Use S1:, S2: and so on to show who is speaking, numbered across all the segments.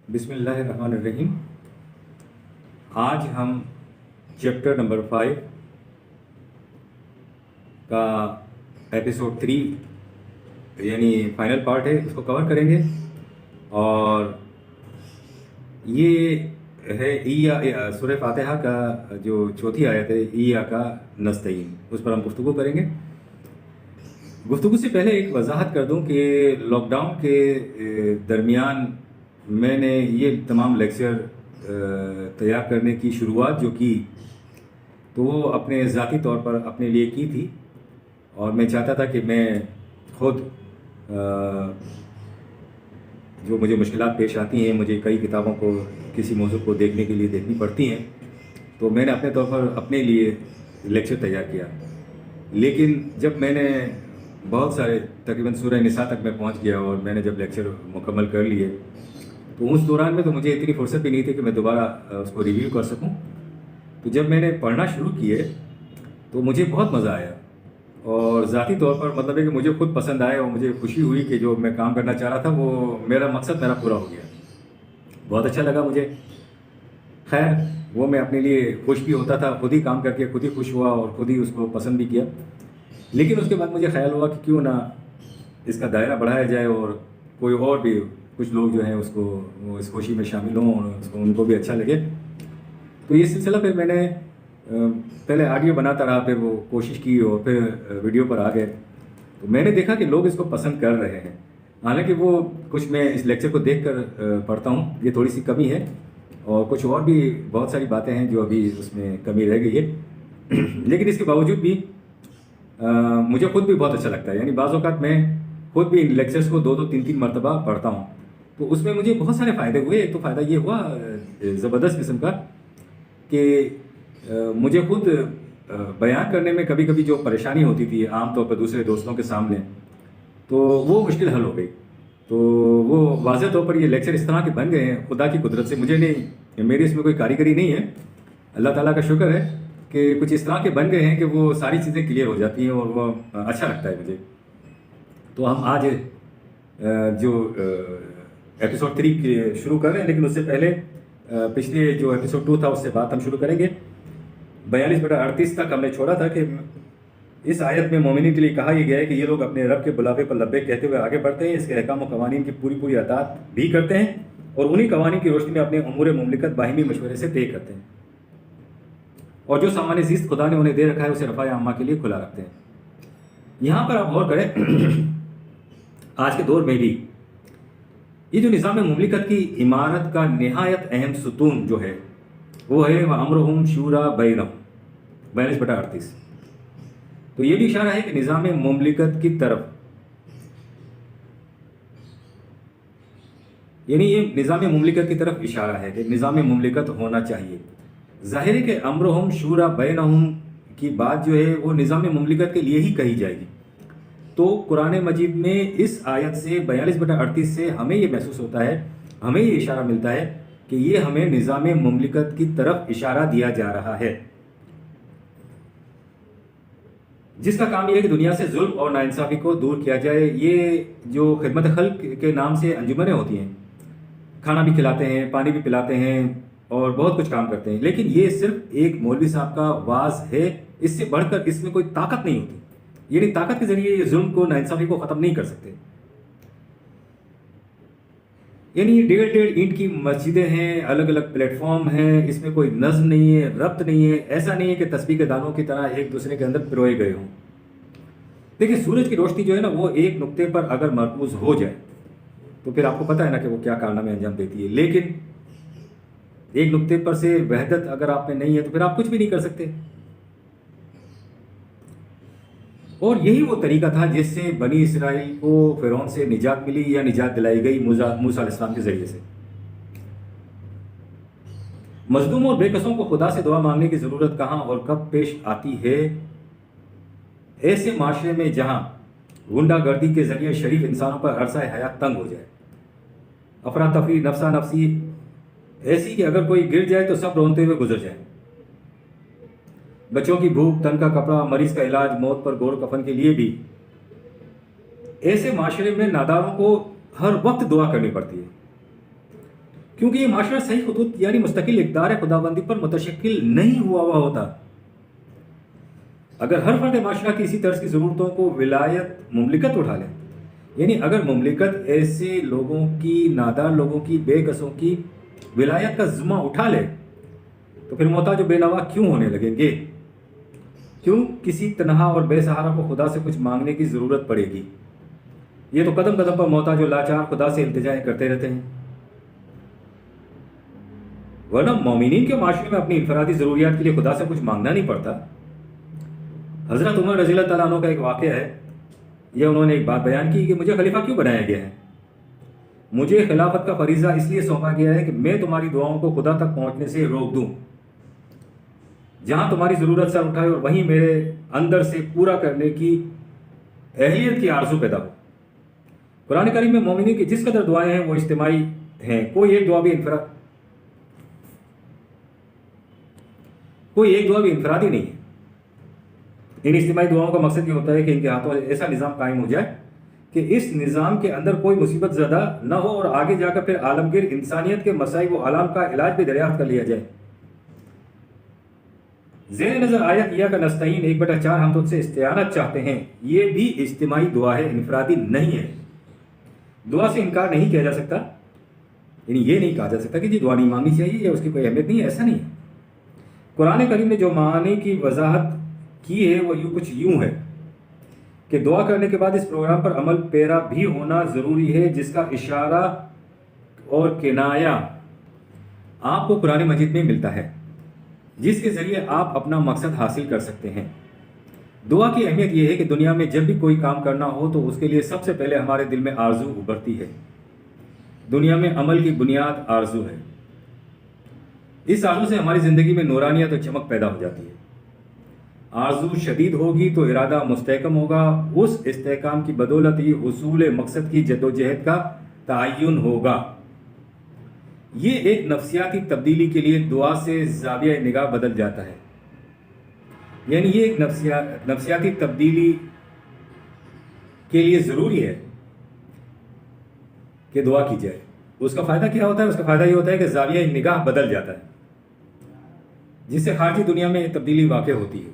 S1: بسم اللہ الرحمن الرحیم۔ آج ہم چیپٹر نمبر 5 کا ایپیسوڈ 3 یعنی فائنل پارٹ ہے، اس کو کور کریں گے، اور یہ ہے سورہ فاتحہ کا جو چوتھی آیت ہے، ایاک نستعین، اس پر ہم گفتگو کریں گے۔ گفتگو سے پہلے ایک وضاحت کر دوں کہ لاک ڈاؤن کے درمیان میں نے یہ تمام لیکچر تیار کرنے کی شروعات جو کی تو وہ اپنے ذاتی طور پر اپنے لیے کی تھی، اور میں چاہتا تھا کہ میں خود جو مجھے مشکلات پیش آتی ہیں، مجھے کئی کتابوں کو کسی موضوع کو دیکھنے کے لیے دیکھنی پڑتی ہیں، تو میں نے اپنے طور پر اپنے لیے لیکچر تیار کیا۔ لیکن جب میں نے بہت سارے تقریباً سورہ نساء تک میں پہنچ گیا اور میں نے جب لیکچر مکمل کر لیے تو اس دوران میں تو مجھے اتنی فرصت بھی نہیں تھی کہ میں دوبارہ اس کو ریویو کر سکوں۔ تو جب میں نے پڑھنا شروع کیے تو مجھے بہت مزہ آیا، اور ذاتی طور پر مطلب ہے کہ مجھے خود پسند آئے، اور مجھے خوشی ہوئی کہ جو میں کام کرنا چاہ رہا تھا وہ میرا مقصد پورا ہو گیا۔ بہت اچھا لگا مجھے۔ خیر، وہ میں اپنے لیے خوش بھی ہوتا تھا، خود ہی کام کر کے خود ہی خوش ہوا اور خود ہی اس کو پسند بھی کیا۔ لیکن اس کے بعد مجھے خیال ہوا کہ کیوں نہ اس کا دائرہ بڑھایا جائے اور کوئی اور بھی کچھ لوگ جو ہیں اس کو اس خوشی میں شامل ہوں اور ان کو بھی اچھا لگے۔ تو یہ سلسلہ پھر میں نے پہلے آڈیو بناتا رہا، پھر وہ کوشش کی اور پھر ویڈیو پر آ گئے، تو میں نے دیکھا کہ لوگ اس کو پسند کر رہے ہیں۔ حالانکہ وہ کچھ میں اس لیکچر کو دیکھ کر پڑھتا ہوں، یہ تھوڑی سی کمی ہے، اور کچھ اور بھی بہت ساری باتیں ہیں جو ابھی اس میں کمی رہ گئی ہے۔ لیکن اس کے باوجود بھی مجھے خود بھی بہت اچھا لگتا ہے، یعنی بعض اوقات میں خود بھی ان لیکچرز کو 2-3 مرتبہ پڑھتا ہوں، تو اس میں مجھے بہت سارے فائدے ہوئے۔ ایک تو فائدہ یہ ہوا زبردست قسم کا کہ مجھے خود بیان کرنے میں کبھی کبھی جو پریشانی ہوتی تھی عام طور پر دوسرے دوستوں کے سامنے، تو وہ مشکل حل ہو گئی۔ تو وہ واضح طور پر یہ لیکچر اس طرح کے بن گئے ہیں خدا کی قدرت سے، مجھے نہیں، میری اس میں کوئی کاریگری نہیں ہے، اللہ تعالیٰ کا شکر ہے کہ کچھ اس طرح کے بن گئے ہیں کہ وہ ساری چیزیں کلیئر ہو جاتی ہیں اور وہ اچھا لگتا ہے مجھے۔ تو ہم آج جو ایپیسوڈ 3 شروع کر رہے ہیں، لیکن اس سے پہلے پچھلے جو ایپیسوڈ 2 تھا اس سے بات ہم شروع کریں گے۔ 42/38 تک ہم نے چھوڑا تھا کہ اس آیت میں مومنین کے لیے کہا یہ گیا ہے کہ یہ لوگ اپنے رب کے بلاوے پر لبیک کہتے ہوئے آگے بڑھتے ہیں، اس کے احکام و قوانین کی پوری اطاعت بھی کرتے ہیں، اور انہی قوانین کی روشنی میں اپنے امور مملکت باہمی مشورے سے طے کرتے ہیں، اور جو سامان زیست خدا نے انہیں دے رکھا ہے اسے رفاع عامہ کے لیے کھلا رکھتے ہیں۔ یہاں پر آپ غور کریں، آج کے دور میں بھی یہ جو نظام مملکت کی عمارت کا نہایت اہم ستون جو ہے وہ ہے وَأَمْرُهُمْ شُورَىٰ بَيْنَهُمْ 42/38۔ تو یہ بھی اشارہ ہے کہ نظام مملکت کی طرف، یعنی یہ نظام مملکت کی طرف اشارہ ہے کہ نظام مملکت ہونا چاہیے۔ ظاہر ہے کہ أَمْرُهُمْ شُورَىٰ بَيْنَهُمْ کی بات جو ہے وہ نظام مملکت کے لیے ہی کہی جائے گی۔ تو قرآن مجید میں اس آیت سے 42/38 سے ہمیں یہ محسوس ہوتا ہے، ہمیں یہ اشارہ ملتا ہے کہ یہ ہمیں نظام مملکت کی طرف اشارہ دیا جا رہا ہے، جس کا کام یہ ہے کہ دنیا سے ظلم اور ناانصافی کو دور کیا جائے۔ یہ جو خدمت خلق کے نام سے انجمنیں ہوتی ہیں، کھانا بھی کھلاتے ہیں، پانی بھی پلاتے ہیں اور بہت کچھ کام کرتے ہیں، لیکن یہ صرف ایک مولوی صاحب کا واعظ ہے، اس سے بڑھ کر اس میں کوئی طاقت نہیں ہوتی، یعنی طاقت کے ذریعے یہ ظلم کو، ناانصافی کو ختم نہیں کر سکتے۔ یعنی 1.5 اینٹ کی مسجدیں ہیں، الگ الگ پلیٹ فارم ہیں، اس میں کوئی نظم نہیں ہے، ربط نہیں ہے، ایسا نہیں ہے کہ تسبیح کے دانوں کی طرح ایک دوسرے کے اندر پروئے گئے ہوں۔ دیکھیں، سورج کی روشنی جو ہے نا وہ ایک نقطے پر اگر مرکوز ہو جائے تو پھر آپ کو پتہ ہے نا کہ وہ کیا کارنامے انجام دیتی ہے، لیکن ایک نقطے پر سے وحدت اگر آپ میں نہیں ہے تو پھر آپ کچھ بھی نہیں کر سکتے۔ اور یہی وہ طریقہ تھا جس سے بنی اسرائیل کو فرعون سے نجات ملی یا نجات دلائی گئی موسیٰ علیہ السلام کے ذریعے سے۔ مظلوم اور بے کسوں کو خدا سے دعا مانگنے کی ضرورت کہاں اور کب پیش آتی ہے؟ ایسے معاشرے میں جہاں غنڈہ گردی کے ذریعے شریف انسانوں پر عرصہ حیات تنگ ہو جائے، افراتفری نفسا نفسی ایسی کہ اگر کوئی گر جائے تو سب رونتے ہوئے گزر جائیں، بچوں کی بھوک، تن کا کپڑا، مریض کا علاج، موت پر گور کفن کے لیے بھی، ایسے معاشرے میں ناداروں کو ہر وقت دعا کرنی پڑتی ہے، کیونکہ یہ معاشرہ صحیح خطوط یعنی مستقل اقدار خداوندی پر متشکل نہیں ہوا ہوتا۔ اگر ہر فرد معاشرہ کی اسی طرز کی ضرورتوں کو ولایت مملکت اٹھا لے، یعنی اگر مملکت ایسے لوگوں کی، نادار لوگوں کی، بے کسوں کی ولایت کا ذمہ اٹھا لے، تو پھر محتاج و بے نوا کیوں ہونے لگیں گے؟ کیوں کسی تنہا اور بے سہارا کو خدا سے کچھ مانگنے کی ضرورت پڑے گی؟ یہ تو قدم قدم پر محتاج و لاچار خدا سے التجائیں کرتے رہتے ہیں۔ ورنہ مومنین کے معاشرے میں اپنی انفرادی ضروریات کے لیے خدا سے کچھ مانگنا نہیں پڑتا۔ حضرت عمر رضی اللہ تعالیٰ عنہ کا ایک واقعہ ہے، یہ انہوں نے ایک بات بیان کی کہ مجھے خلیفہ کیوں بنایا گیا ہے؟ مجھے خلافت کا فریضہ اس لیے سونپا گیا ہے کہ میں تمہاری دعاؤں کو خدا تک پہنچنے سے روک دوں۔ جہاں تمہاری ضرورت سر اٹھائے اور وہیں میرے اندر سے پورا کرنے کی اہلیت کی آرزو پیدا ہو۔ قرآن کریم میں مومنین کی جس قدر دعائیں ہیں وہ اجتماعی ہیں، کوئی ایک دعا بھی انفرادی نہیں ہے۔ ان اجتماعی دعاؤں کا مقصد یہ ہوتا ہے کہ ان کے ہاتھوں ایسا نظام قائم ہو جائے کہ اس نظام کے اندر کوئی مصیبت زدہ نہ ہو اور آگے جا کر پھر عالمگیر انسانیت کے مسائب و آلام کا علاج بھی دریافت کر لیا جائے۔ زیر نظر آیت یا کا نستعین 1/4 ہم تجھ سے استعانت چاہتے ہیں، یہ بھی اجتماعی دعا ہے، انفرادی نہیں ہے۔ دعا سے انکار نہیں کیا جا سکتا، یعنی یہ نہیں کہا جا سکتا کہ جی دعا نہیں مانگنی چاہیے یا اس کی کوئی اہمیت نہیں ہے، ایسا نہیں ہے۔ قرآن کریم نے جو معنی کی وضاحت کی ہے وہ کچھ یوں ہے کہ دعا کرنے کے بعد اس پروگرام پر عمل پیرا بھی ہونا ضروری ہے، جس کا اشارہ اور کنایہ آپ کو قرآن مجید میں ملتا ہے، جس کے ذریعے آپ اپنا مقصد حاصل کر سکتے ہیں۔ دعا کی اہمیت یہ ہے کہ دنیا میں جب بھی کوئی کام کرنا ہو تو اس کے لیے سب سے پہلے ہمارے دل میں آرزو ابھرتی ہے۔ دنیا میں عمل کی بنیاد آرزو ہے۔ اس آرزو سے ہماری زندگی میں نورانیت اور چمک پیدا ہو جاتی ہے۔ آرزو شدید ہوگی تو ارادہ مستحکم ہوگا، اس استحکام کی بدولت ہی حصول مقصد کی جدوجہد کا تعین ہوگا۔ یہ ایک نفسیاتی تبدیلی کے لیے دعا سے زاویہ نگاہ بدل جاتا ہے، یعنی یہ ایک نفسیاتی تبدیلی کے لیے ضروری ہے کہ دعا کی جائے۔ اس کا فائدہ کیا ہوتا ہے؟ اس کا فائدہ یہ ہوتا ہے کہ زاویہ نگاہ بدل جاتا ہے، جس سے خارجی دنیا میں تبدیلی واقع ہوتی ہے۔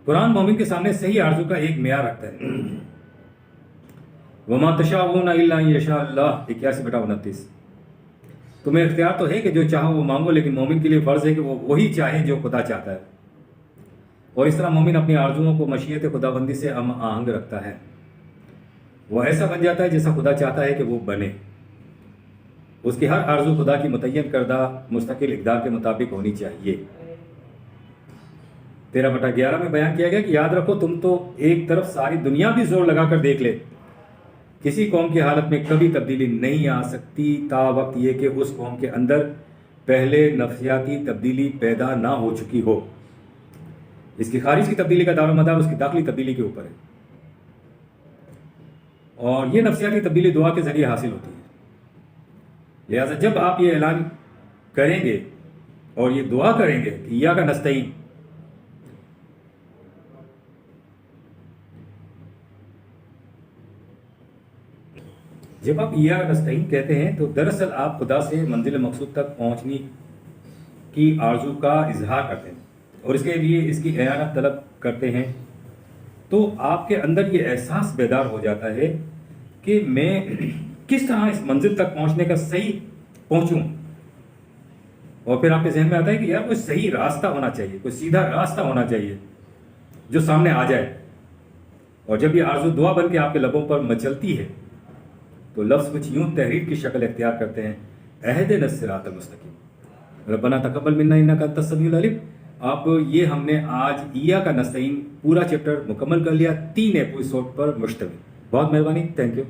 S1: قرآن مومن کے سامنے صحیح آرزو کا ایک معیار رکھتا ہے۔ وَمَا تَشَاءُونَ إِلَّا أَن يَشَاءَ اللَّهُ 81/29۔ تمہیں اختیار تو ہے کہ جو چاہو وہ مانگو، لیکن مومن کے لیے فرض ہے کہ وہ وہی چاہے جو خدا چاہتا ہے۔ اور اس طرح مومن اپنی آرزوؤں کو مشیت خداوندی سے ہم آہنگ رکھتا ہے، وہ ایسا بن جاتا ہے جیسا خدا چاہتا ہے کہ وہ بنے۔ اس کی ہر آرزو خدا کی متعین کردہ مستقل اقدار کے مطابق ہونی چاہیے۔ 13/11 میں بیان کیا گیا کہ یاد رکھو تم تو ایک طرف ساری دنیا بھی زور لگا کر دیکھ لے، کسی قوم کی حالت میں کبھی تبدیلی نہیں آ سکتی تا وقت یہ کہ اس قوم کے اندر پہلے نفسیاتی تبدیلی پیدا نہ ہو چکی ہو۔ اس کی خارج کی تبدیلی کا دار و مدار اس کی داخلی تبدیلی کے اوپر ہے، اور یہ نفسیاتی تبدیلی دعا کے ذریعے حاصل ہوتی ہے۔ لہٰذا جب آپ یہ اعلان کریں گے اور یہ دعا کریں گے کہ یا کا نستعین، جب آپ یا نستعین کہتے ہیں تو دراصل آپ خدا سے منزل مقصود تک پہنچنے کی آرزو کا اظہار کرتے ہیں اور اس کے لیے اس کی اعانت طلب کرتے ہیں، تو آپ کے اندر یہ احساس بیدار ہو جاتا ہے کہ میں کس طرح اس منزل تک پہنچنے کا صحیح پہنچوں، اور پھر آپ کے ذہن میں آتا ہے کہ یار کوئی صحیح راستہ ہونا چاہیے، کوئی سیدھا راستہ ہونا چاہیے جو سامنے آ جائے۔ اور جب یہ آرزو دعا بن کے آپ کے لبوں پر مچلتی ہے تو لفظ کچھ یوں تحریر کی شکل اختیار کرتے ہیں، اہدنا الصراط المستقیم، ربنا تقبل منا انک انت السمیع العلیم۔ اب یہ ہم نے آج یا کا نستعین پورا چیپٹر مکمل کر لیا، 3 ایپیسوڈ پر مشتمل۔ بہت مہربانی، تھینک یو۔